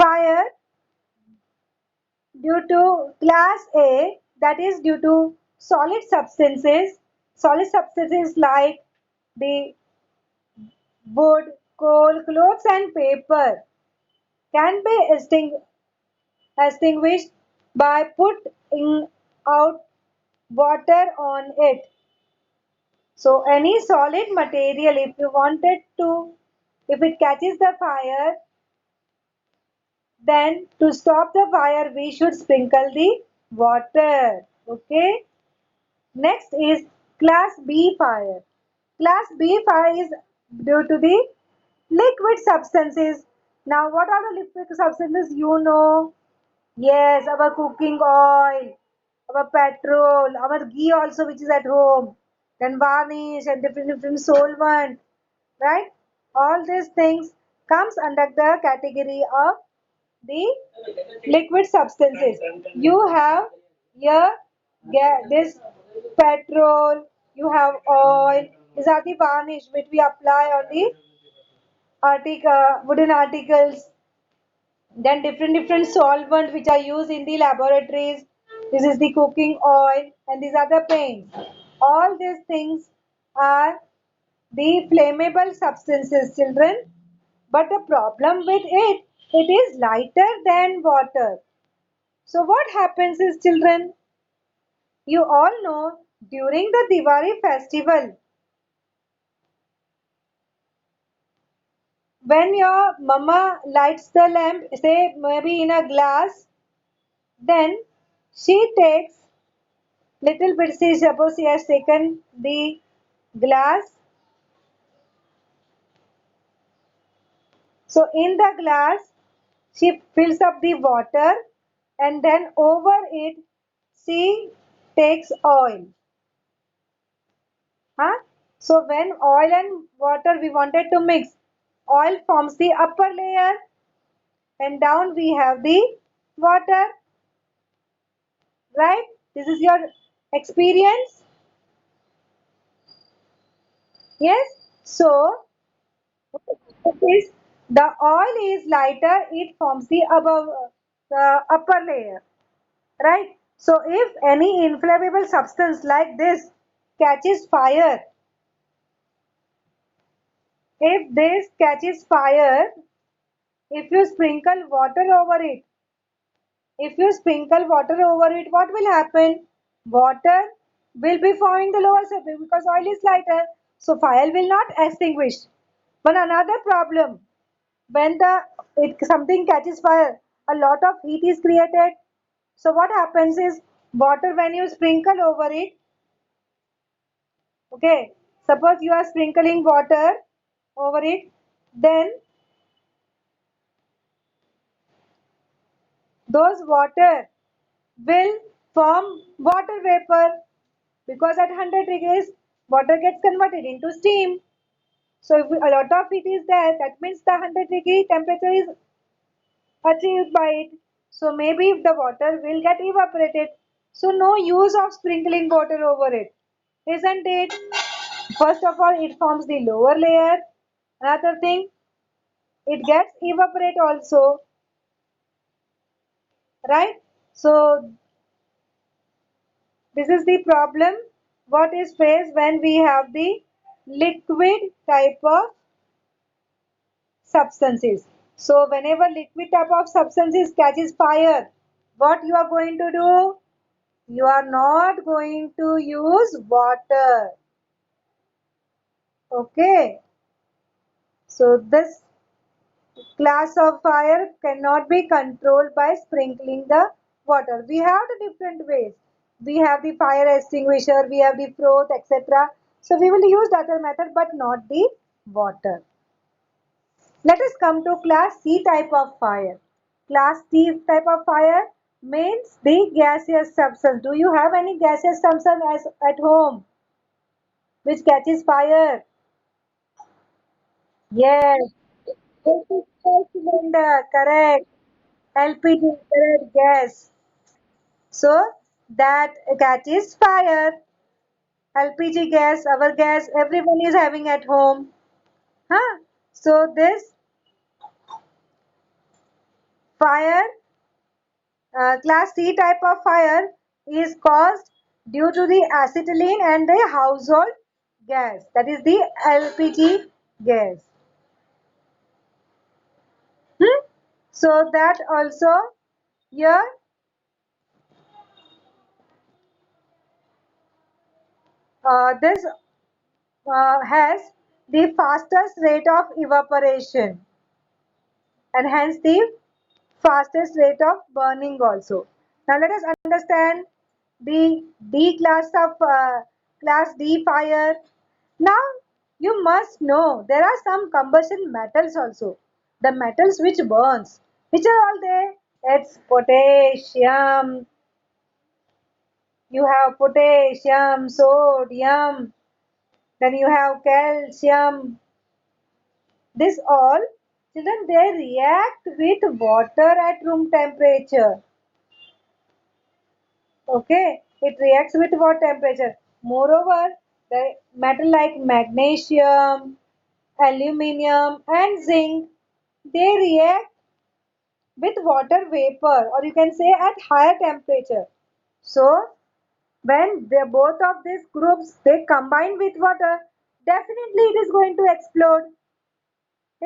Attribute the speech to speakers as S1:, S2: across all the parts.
S1: fire due to class A, that is due to solid substances like the wood, coal, clothes and paper can be extinguished by putting out water on it. So any solid material, if you wanted to, if it catches the fire, then to stop the fire, we should sprinkle the water. Okay. Next is class B fire. Class B fire is due to the liquid substances. Now, what are the liquid substances you know? Yes, our cooking oil, our petrol, our ghee also which is at home, then varnish and different solvent, right? All these things comes under the category of the liquid substances. You have here this petrol, you have oil. These are the varnish which we apply on the wooden articles. Then different solvent which are used in the laboratories. This is the cooking oil and these are the paints. All these things are the flammable substances, children. But the problem with it, it is lighter than water. So what happens is, children, you all know during the Diwali festival, when your mama lights the lamp, say maybe in a glass, then she takes little bit, see, suppose she has taken the glass. So in the glass, she fills up the water and then over it, she takes oil. Huh? So when oil and water we wanted to mix, oil forms the upper layer and down we have the water, right? This is your experience. Yes. So is the oil is lighter, it forms the above the upper layer, right? So if any inflammable substance like this catches fire, if this catches fire, if you sprinkle water over it, if you sprinkle water over it, what will happen? Water will be forming the lower surface because oil is lighter, so fire will not extinguish. But another problem, when something catches fire, a lot of heat is created. So what happens is water, when you sprinkle over it, okay, suppose you are sprinkling water over it, then those water will form water vapor because at 100 degrees water gets converted into steam. So if a lot of heat is there, that means the 100-degree temperature is achieved by it. So maybe if the water will get evaporated. So no use of sprinkling water over it, isn't it? First of all, it forms the lower layer. Another thing, it gets evaporate also, right? So this is the problem what is faced when we have the liquid type of substances. So whenever liquid type of substances catches fire, what you are going to do? You are not going to use water. Okay. So this class of fire cannot be controlled by sprinkling the water. We have the different ways. We have the fire extinguisher, we have the froth, etc. So we will use the other method but not the water. Let us come to class C type of fire. Class C type of fire means the gaseous substance. Do you have any gaseous substance as at home which catches fire? Yes. LPG cylinder, correct. LPG, correct, gas. So that catches fire. LPG gas, our gas, everyone is having at home. Huh? So this Fire, class C type of fire is caused due to the acetylene and the household gas, that is the LPG gas. So that also here this has the fastest rate of evaporation and hence the fastest rate of burning also. Now let us understand the D class of class D fire. Now you must know there are some combustion metals also. The metals which burns. Which are all there? It's potassium. You have potassium, sodium, then you have calcium. This all, children, they react with water at room temperature. Okay, it reacts with what temperature? Moreover, the metal like magnesium, aluminium and zinc, they react with water vapor, or you can say at higher temperature. So when they both of these groups they combine with water, definitely it is going to explode,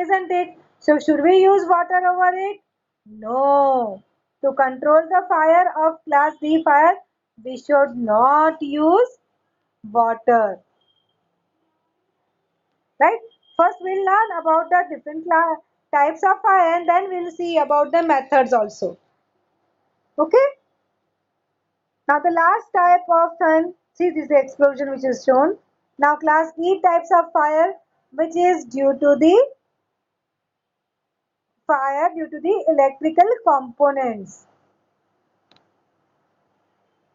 S1: isn't it? So should we use water over it? No. To control the fire of class D fire, we should not use water. Right? First we'll learn about the different types of fire and then we'll see about the methods also. Okay? Now the last type of fire, see this is the explosion which is shown. Now class E types of fire which is due to the electrical components.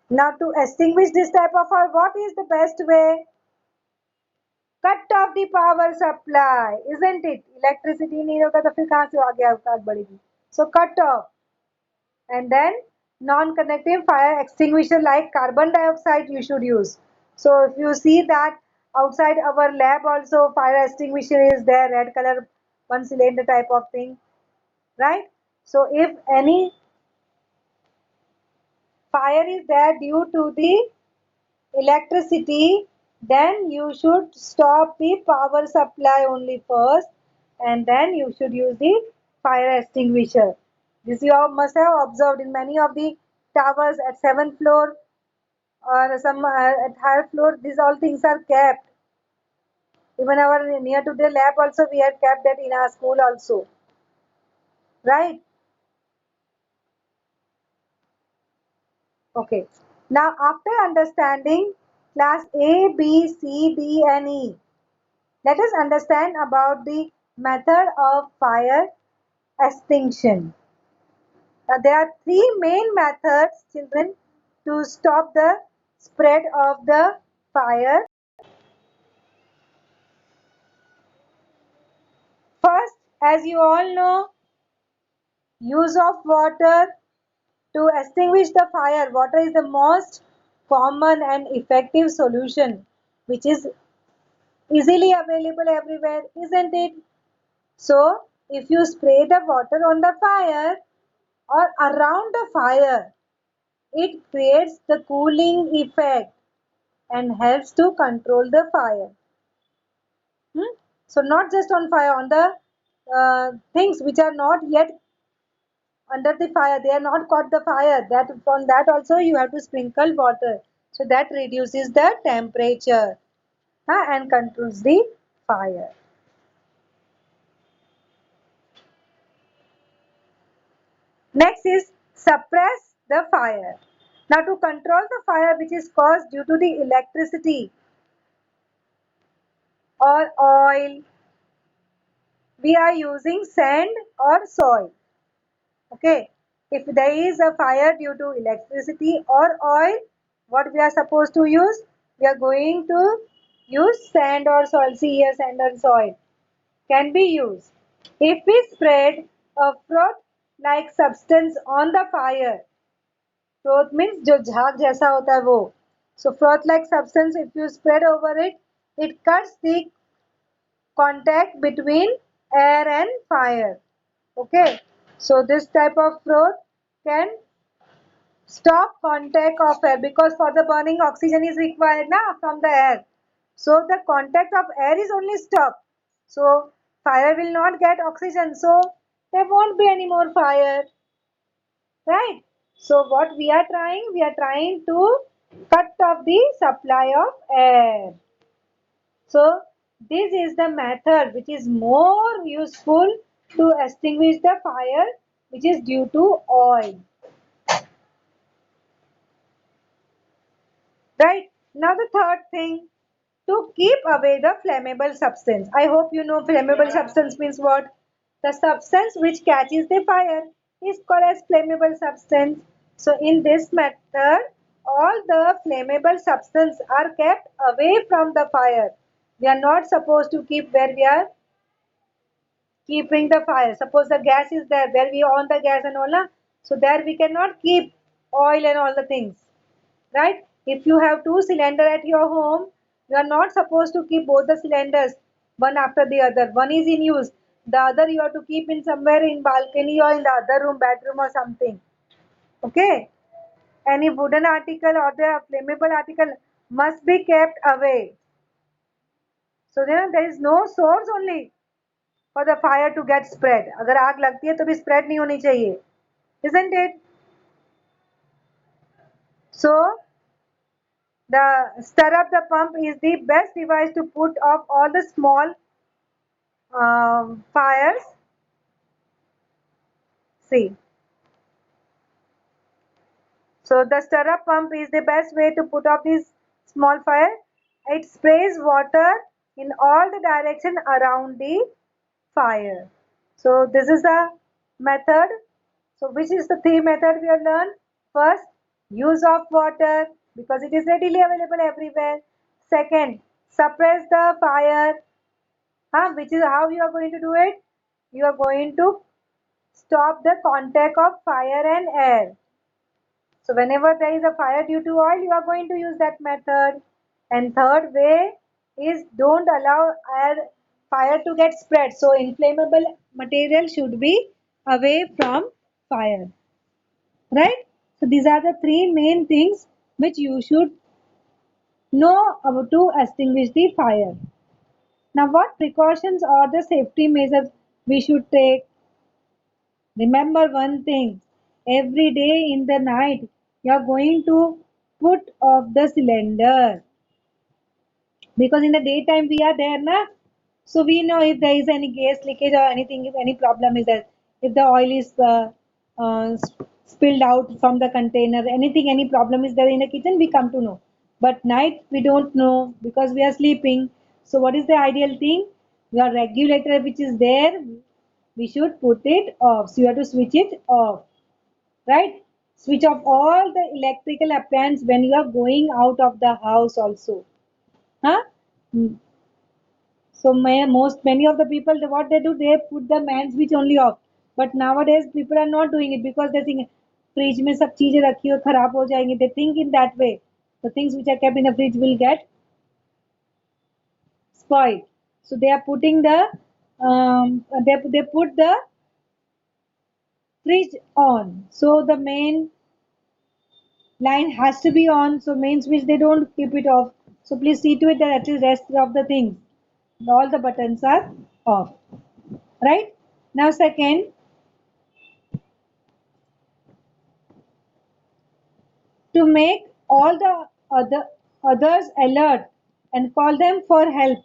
S1: Now to extinguish this type of fire, what is the best way? Cut off the power supply, isn't it? Electricity नहीं होगा तो फिर कहाँ से आगे आग बढ़ेगी? So cut off. And then non-conductive fire extinguisher like carbon dioxide you should use. So if you see that outside our lab also fire extinguisher is there, red color one cylinder type of thing, right? So if any fire is there due to the electricity, then you should stop the power supply only first and then you should use the fire extinguisher. This you must have observed in many of the towers at 7th floor or some at higher floor, these all things are kept. Even our near to the lab also we have kept that in our school also, right? Okay. Now after understanding class A, B, C, D and E, let us understand about the method of fire extinction. Now, there are three main methods, children, to stop the spread of the fire. First, as you all know, use of water to extinguish the fire. Water is the most common and effective solution which is easily available everywhere, isn't it? So, if you spray the water on the fire or around the fire, it creates the cooling effect and helps to control the fire. So not just on fire, on the things which are not yet under the fire, they are not caught the fire. That on that also you have to sprinkle water. So that reduces the temperature and controls the fire. Next is suppress the fire. Now to control the fire which is caused due to the electricity or oil, we are using sand or soil. Okay, if there is a fire due to electricity or oil, what we are supposed to use? We are going to use sand or soil. See here, sand or soil can be used. If we spread a froth-like substance on the fire, froth means जो झाग जैसा होता है वो. So froth-like substance, if you spread over it, it cuts the contact between air and fire. Okay. So this type of froth can stop contact of air, because for the burning oxygen is required from the air. So the contact of air is only stopped. So fire will not get oxygen. So there won't be any more fire. Right? So what we are trying? We are trying to cut off the supply of air. So this is the method which is more useful to extinguish the fire which is due to oil. Right? Now the third thing, to keep away the flammable substance. I hope you know flammable substance means what? The substance which catches the fire is called as flammable substance. So in this method, all the flammable substance are kept away from the fire. We are not supposed to keep where we are keeping the fire. Suppose the gas is there, where we on the gas and all, so there we cannot keep oil and all the things, right? If you have two cylinder at your home, you are not supposed to keep both the cylinders one after the other. One is in use, the other you have to keep in somewhere in balcony or in the other room, bedroom or something. Okay? Any wooden article or the flammable article must be kept away. So then there is no source only for the fire to get spread. अगर आग लगती है तो भी spread नहीं होनी चाहिए, isn't it? So the stir up the pump is the best device to put off all the small fires. See, so the stir up pump is the best way to put off this small fire. It sprays water in all the direction around the fire. So this is the method. So which is the three method we have learned? First, use of water because it is readily available everywhere. Second, suppress the fire. Which is how you are going to do it? You are going to stop the contact of fire and air. So whenever there is a fire due to oil, you are going to use that method. And third way is don't allow fire to get spread. So inflammable material should be away from fire. Right? So these are the three main things which you should know how to extinguish the fire. Now what precautions or the safety measures we should take? Remember one thing, every day in the night you are going to put off the cylinder, because in the daytime we are there so we know if there is any gas leakage or anything, if any problem is there, if the oil is spilled out from the container, anything, any problem is there in the kitchen, we come to know. But night we don't know because we are sleeping. So what is the ideal thing? Your regulator which is there, we should put it off. So you have to switch it off, right? Switch off all the electrical appliances when you are going out of the house also. Huh? Hmm. So many of the people, what they do, they put the man switch only off. But nowadays people are not doing it because they think fridge में सब चीजें रखी हो खराब हो जाएंगी. They think in that way. The things which are kept in the fridge will get spoiled. So they are putting the they put the fridge on. So the main line has to be on. So main switch they don't keep it off. So please see to it that at least rest of the things, all the buttons are off. Right? Now second, to make all the others alert and call them for help.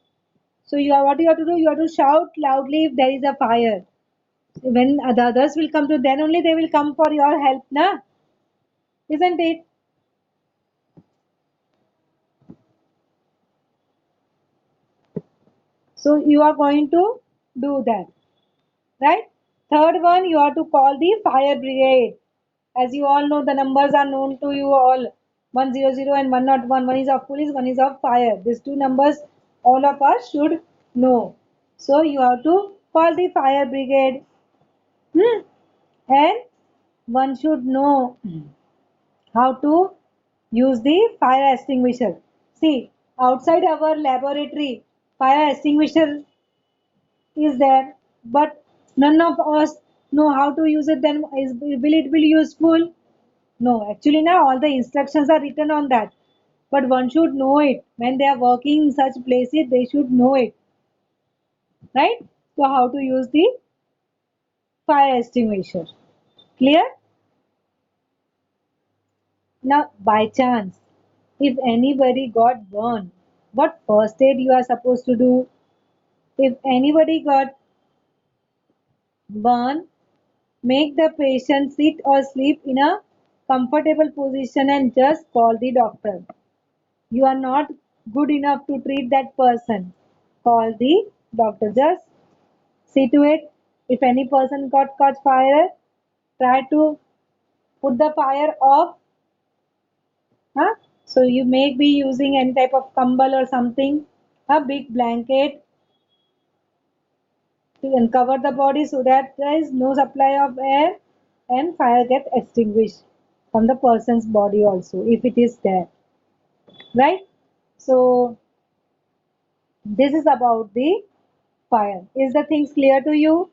S1: So what you have to do, you have to shout loudly if there is a fire. When the others will come to, then only they will come for your help, isn't it? So you are going to do that, right? Third one, you have to call the fire brigade. As you all know, the numbers are known to you all, 100 and 101. One is of police, one is of fire. These two numbers all of us should know. So you have to call the fire brigade. And one should know how to use the fire extinguisher. See, outside our laboratory, fire extinguisher is there, but none of us know how to use it, then will it be useful? No, actually now all the instructions are written on that, but one should know it. When they are working in such places, they should know it, right? So how to use the fire extinguisher? Clear? Now, by chance, if anybody got burned, what first aid you are supposed to do? If anybody got burned, make the patient sit or sleep in a comfortable position and just call the doctor. You are not good enough to treat that person. Call the doctor. Just see to it. If any person got caught fire, try to put the fire off. Huh? So you may be using any type of kambal or something, a big blanket to uncover the body so that there is no supply of air and fire get extinguished from the person's body also if it is there, right? So this is about the fire. Is the things clear to you?